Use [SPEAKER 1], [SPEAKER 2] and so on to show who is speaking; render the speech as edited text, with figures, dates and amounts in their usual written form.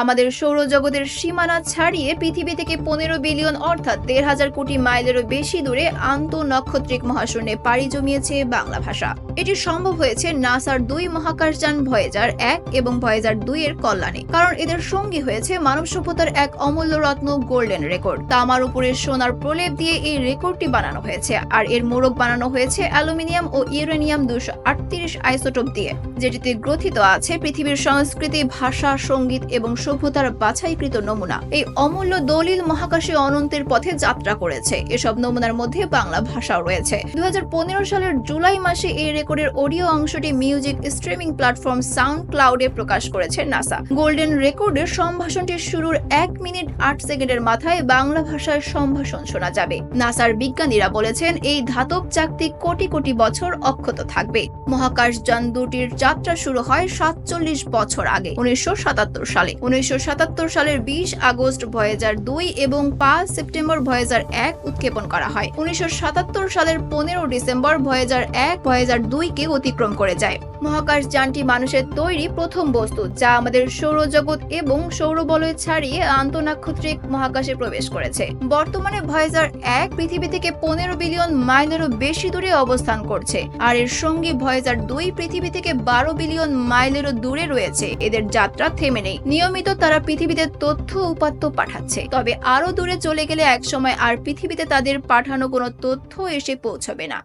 [SPEAKER 1] আমাদের সৌরজগতের সীমানা ছাড়িয়ে পৃথিবী থেকে 15 বিলিয়ন অর্থাৎ 1,500 কোটি মাইলেরও বেশি দূরে আন্তঃনক্ষত্রিক মহাশূন্যে পাড়ি জমিয়েছে বাংলা ভাষা। এটি সম্ভব হয়েছে নাসার 2 মহাকাশযান ভয়েজার 1 এবং ভয়েজার 2 এর কল্যাণে, কারণ এদের সঙ্গী হয়েছে মানব সভ্যতার এক অমূল্য রত্ন গোল্ডেন রেকর্ড। তামার উপরে সোনার প্রলেপ দিয়ে এই রেকর্ডটি বানানো হয়েছে, আর এর মোড়ক বানানো হয়েছে অ্যালুমিনিয়াম ও ইউরেনিয়াম 238 আইসোটোপ দিয়ে, যেটিতে গ্রথিত আছে পৃথিবীর সংস্কৃতি, ভাষা, সঙ্গীত এবং সভ্যতার বাছাইকৃত নমুনা। এই অমূল্য দলিল মহাকাশে অনন্তের পথে যাত্রা করেছে। এসব নমুনার মধ্যে বাংলা ভাষাও রয়েছে। 2015 সালের জুলাই মাসে এই রেকর্ডের অডিও অংশটি মিউজিক স্ট্রিমিং প্ল্যাটফর্ম সাউন্ড ক্লাউডে প্রকাশ করেছে নাসা। গোল্ডেন রেকর্ডের সম্ভাষণটির শুরুর 1 মিনিট 8 সেকেন্ডের মাথায় বাংলা ভাষায় সম্ভাষণ শোনা যাবে। নাসার বিজ্ঞানীরা বলেছেন এই ধাতব চাকতি কোটি কোটি বছর অক্ষত থাকবে। মহাকাশযান দুটির যাত্রা শুরু হয় 47 বছর আগে 1977 সালে। 1977 সালের 20 আগস্ট ভয়েজার 2 এবং 5 সেপ্টেম্বর ভয়েজার 1 উৎক্ষেপণ করা হয়। 1977 সালের 15 ডিসেম্বর ভয়েজার 1 ভয়েজার 2 কে অতিক্রম করে যায়। মহাকাশযানটি মানুষের তৈরি প্রথম বস্তু, যা আমাদের সৌরজগৎ এবং সৌরবলয় ছাড়িয়ে আন্তঃনাক্ষত্রিক মহাকাশে প্রবেশ করেছে। বর্তমানে ভয়েজার 1 পৃথিবী থেকে 15 বিলিয়ন মাইলেরও বেশি দূরে অবস্থান করছে, আর এর সঙ্গী ভয়েজার 2 পৃথিবী থেকে 12 বিলিয়ন মাইলেরও দূরে রয়েছে। এদের যাত্রা থেমে নেই। নিয়মিত তারা পৃথিবীতে তথ্য উপাত্ত পাঠাচ্ছে, তবে আরো দূরে চলে গেলে একসময় আর পৃথিবীতে তাদের পাঠানো কোনো তথ্য এসে পৌঁছবে না।